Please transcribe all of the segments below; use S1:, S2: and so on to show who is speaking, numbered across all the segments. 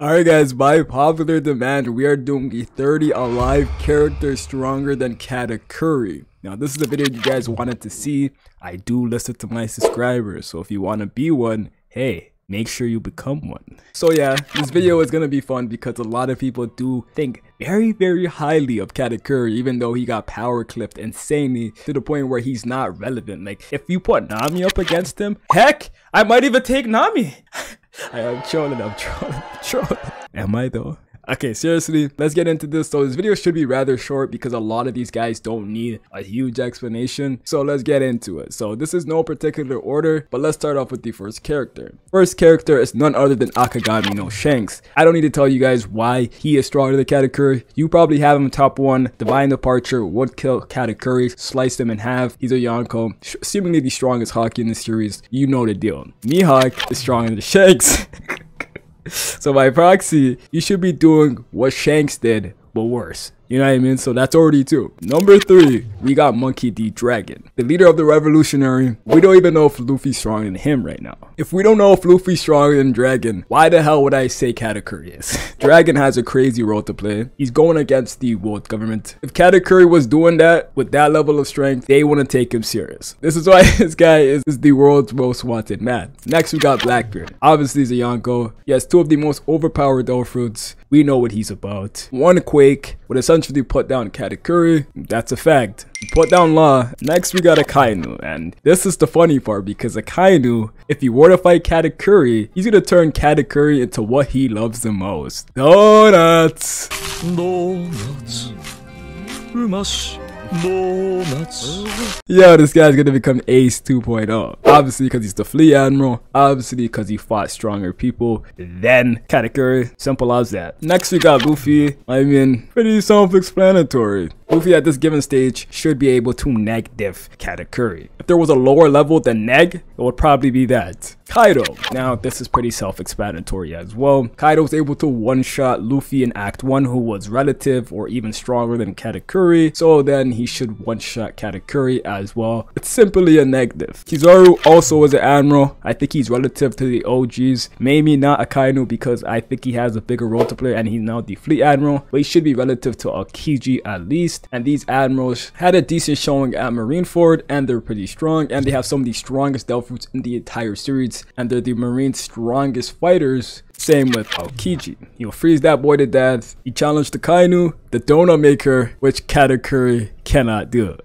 S1: Alright guys, by popular demand, we are doing a 30 alive characters stronger than Katakuri. Now this is the video you guys wanted to see. I do listen to my subscribers, so if you want to be one, hey, make sure you become one. So yeah, this video is going to be fun because a lot of people do think very highly of Katakuri, even though he got power clipped insanely to the point where he's not relevant. Like, if you put Nami up against him, heck, I might even take Nami. I'm trolling. Am I though? Okay, seriously, let's get into this. So this video should be rather short because a lot of these guys don't need a huge explanation. So let's get into it. So this is no particular order, but let's start off with the first character. First character is none other than Akagami no Shanks. I don't need to tell you guys why he is stronger than Katakuri. You probably have him top 1. Divine Departure would kill Katakuri, slice him in half. He's a Yonko, seemingly the strongest Haki in the series. You know the deal. Mihawk is stronger than Shanks. So by proxy, you should be doing what Shanks did, but worse. You know what I mean? So that's already 2. Number 3, we got Monkey D. Dragon, the leader of the revolutionary. We don't even know if Luffy's stronger than him right now. If we don't know if Luffy's stronger than Dragon, why the hell would I say Katakuri is? Dragon has a crazy role to play. He's going against the world government. If Katakuri was doing that with that level of strength, they wouldn't take him serious. This is why this guy is the world's most wanted man. Next, we got Blackbeard. Obviously, he's a Yonko. He has 2 of the most overpowered fruits. We know what he's about. One Quake would essentially put down Katakuri. That's a fact. Put down Law. Next, we got Akainu. And this is the funny part because Akainu, if he were to fight Katakuri, he's gonna turn Katakuri into what he loves the most. Donuts! Donuts. Yo, this guy's gonna become Ace 2.0. Obviously because he's the Fleet Admiral. Obviously because he fought stronger people than Katakuri. Simple as that. Next we got Luffy. I mean, pretty self-explanatory. Luffy at this given stage should be able to neg-diff Katakuri. If there was a lower level than neg, it would probably be that. Kaido. Now this is pretty self-explanatory as well. Kaido was able to one-shot Luffy in Act 1, who was relative or even stronger than Katakuri. So then he should one-shot Katakuri as well. It's simply a neg-diff. Kizaru also is an admiral. I think he's relative to the OGs. Maybe not Akainu because I think he has a bigger role to play and he's now the Fleet Admiral. But he should be relative to Aokiji at least. And these admirals had a decent showing at Marineford and they're pretty strong. And they have some of the strongest Delph in the entire series. And they're the Marine's strongest fighters. Same with Aokiji. He'll freeze that boy to death. He challenged the Kainu, the donut maker, which Katakuri cannot do.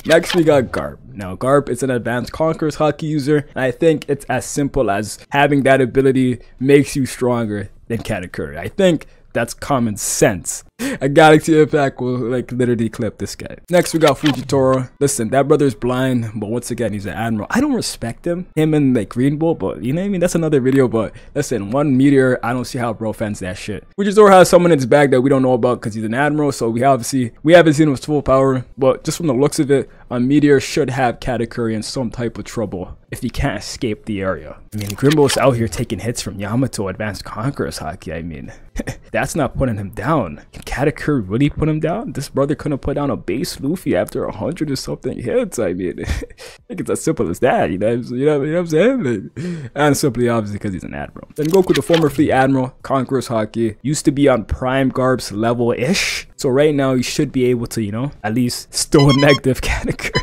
S1: Next we got Garp. Now Garp is an advanced Conqueror's Haki user. And I think it's as simple as having that ability makes you stronger than Katakuri. I think that's common sense. A Galaxy Impact will like literally clip this guy. Next we got Fujitora. Listen, that brother's blind, but once again he's an admiral. I don't respect him and like Green Bull, but you know what I mean, that's another video. But listen, one meteor, I don't see how bro fans that shit. Fujitora has someone in his bag that we don't know about because he's an admiral, so we haven't seen his full power. But just from the looks of it, a meteor should have Katakuri in some type of trouble if he can't escape the area. I mean, Grimbo's out here taking hits from Yamato, advanced Conqueror's Haki. I mean, that's not putting him down. Can Katakuri really put him down? This brother couldn't put down a base Luffy after 100 or something hits. I mean, I think it's as simple as that. You know what I'm saying? And simply obviously because he's an admiral. Then Goku, the former Fleet Admiral, Conqueror's Haki, used to be on Prime Garp's level-ish. So right now he should be able to, you know, at least still negative Katakuri.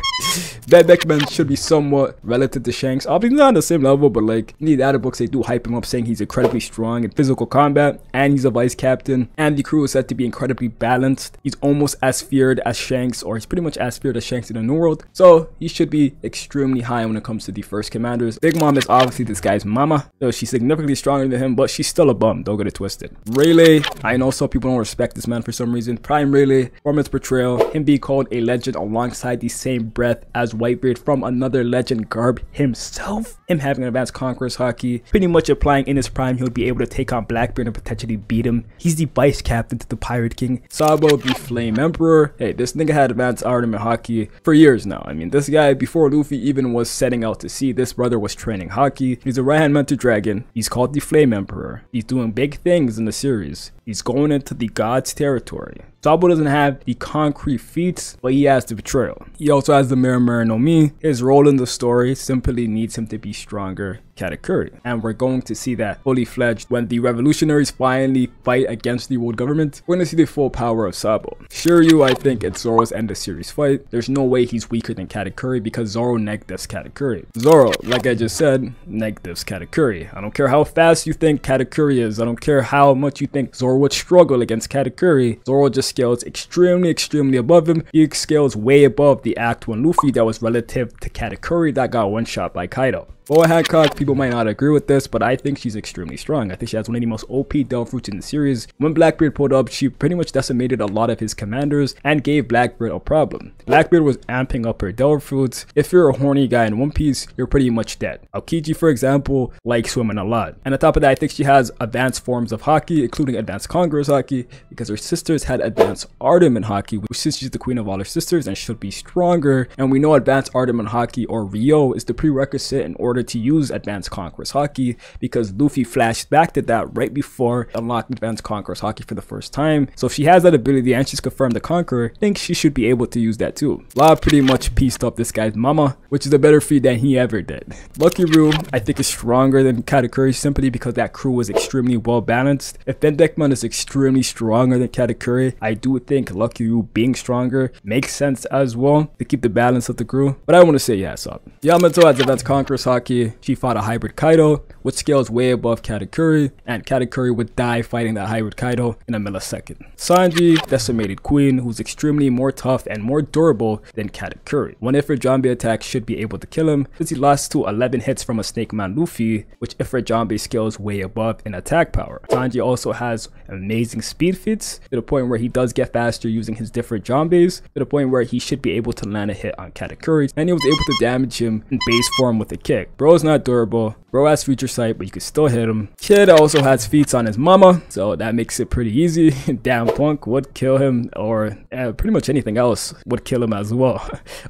S1: That Beckman should be somewhat relative to Shanks. Obviously not on the same level, but like in the other books they do hype him up saying he's incredibly strong in physical combat and he's a vice captain and the crew is said to be incredibly balanced. He's almost as feared as Shanks, or he's pretty much as feared as Shanks in the New World. So he should be extremely high when it comes to the first commanders. Big Mom is obviously this guy's mama. So she's significantly stronger than him, but she's still a bum. Don't get it twisted. Rayleigh, I know some people don't respect this man for some reason. Prime Rayleigh, from his portrayal, him being called a legend alongside the same breath as Whitebeard from another legend, Garp himself. Him having an advanced Conqueror's Haki, pretty much implying in his prime he'll be able to take on Blackbeard and potentially beat him. He's the vice captain to the Pirate King. Sabo, the Flame Emperor. Hey, this nigga had advanced Armament Haki for years now. I mean, this guy, before Luffy even was setting out to sea, this brother was training Haki. He's a right-hand man to Dragon. He's called the Flame Emperor. He's doing big things in the series. He's going into the gods' territory. Sabo doesn't have the concrete feats, but he has the betrayal. He also has the Mirror no Mi. His role in the story simply needs him to be stronger. Katakuri. And we're going to see that fully fledged when the revolutionaries finally fight against the world government. We're going to see the full power of Sabo. Shiryu, I think it's Zoro's end of series fight. There's no way he's weaker than Katakuri because Zoro neg-diffs Katakuri. Zoro, like I just said, neg-diffs Katakuri. I don't care how fast you think Katakuri is. I don't care how much you think Zoro would struggle against Katakuri. Zoro just scales extremely above him. He scales way above the Act 1 Luffy that was relative to Katakuri that got one shot by Kaido. Boa Hancock, people might not agree with this, but I think she's extremely strong. I think she has one of the most OP Delve Fruits in the series. When Blackbeard pulled up, she pretty much decimated a lot of his commanders and gave Blackbeard a problem. Blackbeard was amping up her Delve Fruits. If you're a horny guy in One Piece, you're pretty much dead. Aokiji, for example, likes swimming a lot. And on top of that, I think she has advanced forms of Haki, including advanced Conqueror's Haki, because her sisters had advanced Artemis Haki, which since she's the queen of all her sisters and should be stronger. And we know advanced Artemis Haki, or Ryo, is the prerequisite in order to use advanced Conqueror's Haki, because Luffy flashed back to that right before unlocking advanced Conqueror's Haki for the first time. So if she has that ability and she's confirmed the Conqueror, I think she should be able to use that too. Law pretty much pieced up this guy's mama, which is a better feat than he ever did. Lucky Roo, I think, is stronger than Katakuri simply because that crew was extremely well balanced. If Vendekman is extremely stronger than Katakuri, I do think Lucky Roo being stronger makes sense as well to keep the balance of the crew. But I want to say yes up. Yamato has advanced Conqueror's Haki. She fought a hybrid Kaido, which scales way above Katakuri, and Katakuri would die fighting that hybrid Kaido in a millisecond. Sanji, decimated queen, who's extremely more tough and more durable than Katakuri. One Ifrit Jambe attack should be able to kill him, since he lost to 11 hits from a Snake Man Luffy, which Ifrit Jambe scales way above in attack power. Sanji also has amazing speed feats, to the point where he does get faster using his different Jambes, to the point where he should be able to land a hit on Katakuri, and he was able to damage him in base form with a kick. Bro's not durable. Bro has future sight, but you can still hit him. Kid also has feats on his mama, so that makes it pretty easy. Damn Punk would kill him, or pretty much anything else would kill him as well.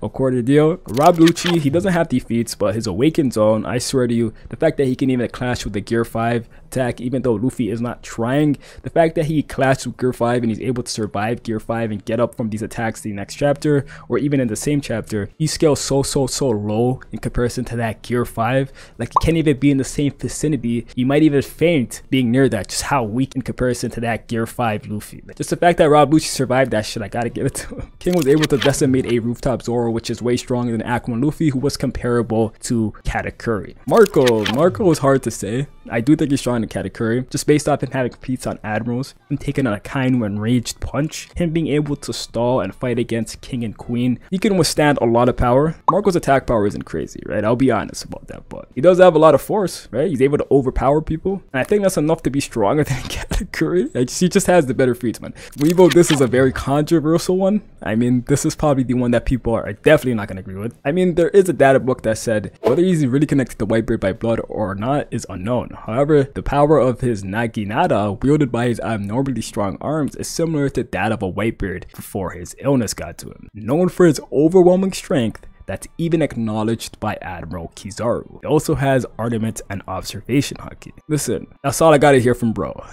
S1: Accordio. Rob Lucci, he doesn't have the feats, but his Awakened Zone, I swear to you, the fact that he can even clash with the Gear 5 attack, even though Luffy is not trying, the fact that he clashed with Gear 5 and he's able to survive Gear 5 and get up from these attacks the next chapter, or even in the same chapter, he scales so low in comparison to that Gear 5. Like, he can't even be in the same vicinity. You might even faint being near that. Just how weak in comparison to that Gear 5 Luffy. Just the fact that Rob Lucci survived that shit, I gotta give it to him. King was able to decimate a rooftop Zoro, which is way stronger than Act 1 Luffy, who was comparable to Katakuri. Marco is hard to say. I do think he's stronger than Katakuri, just based off him having feats on admirals, him taking on a Kainu enraged punch, him being able to stall and fight against King and Queen. He can withstand a lot of power. Marco's attack power isn't crazy, right? I'll be honest about that, but he does have a lot of force, right? He's able to overpower people, and I think that's enough to be stronger than Katakuri. He just has the better feats, man. Weebo, this is a very controversial one. I mean, this is probably the one that people are definitely not gonna agree with. I mean, there is a data book that said whether he's really connected to Whitebeard by blood or not is unknown. However, the power of his Naginata, wielded by his abnormally strong arms, is similar to that of a Whitebeard before his illness got to him. Known for his overwhelming strength, that's even acknowledged by Admiral Kizaru. He also has Artemis and Observation Haki. Listen, that's all I gotta hear from bro.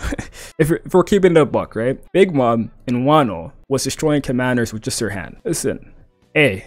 S1: if we're keeping it a buck, right? Big Mom in Wano was destroying commanders with just her hand. Listen, hey.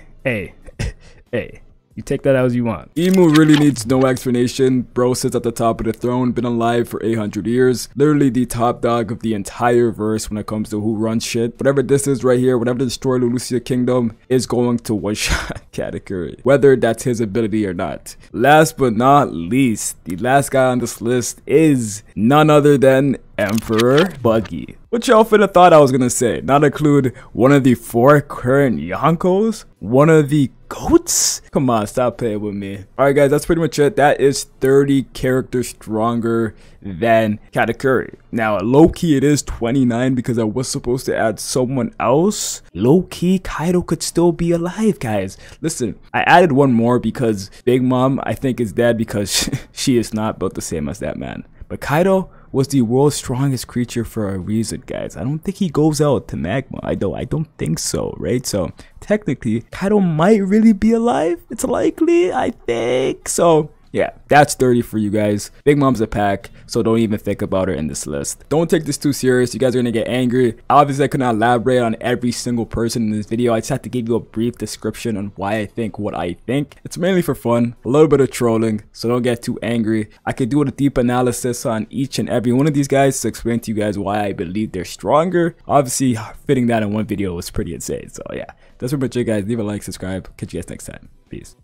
S1: You take that as you want. Imu really needs no explanation. Bro sits at the top of the throne, been alive for 800 years. Literally the top dog of the entire verse when it comes to who runs shit. Whatever this is right here, whatever destroy Lucia Kingdom is going to one-shot Katakuri, whether that's his ability or not. Last but not least, the last guy on this list is none other than Emperor Buggy. What y'all finna thought I was gonna say? Not include one of the 4 current Yonkos? One of the goats? Come on, stop playing with me. Alright guys, that's pretty much it. That is 30 characters stronger than Katakuri. Now, low-key it is 29 because I was supposed to add someone else. Low-key, Kaido could still be alive, guys. Listen, I added one more because Big Mom, I think, is dead because she is not built the same as that man. But Kaido was the world's strongest creature for a reason, guys. I don't think he goes out to magma. I don't think so, right? So technically, Kaido might really be alive. It's likely, I think. So Yeah, that's 30 for you guys. Big Mom's a pack, so don't even think about her in this list. Don't take this too serious. You guys are gonna get angry. Obviously, I could not elaborate on every single person in this video. I just had to give you a brief description on why I think what I think. It's mainly for fun, a little bit of trolling, so don't get too angry. I could do a deep analysis on each and every one of these guys to explain to you guys why I believe they're stronger. Obviously, fitting that in one video was pretty insane. So yeah, that's pretty much it, guys. Leave a like, subscribe. Catch you guys next time. Peace.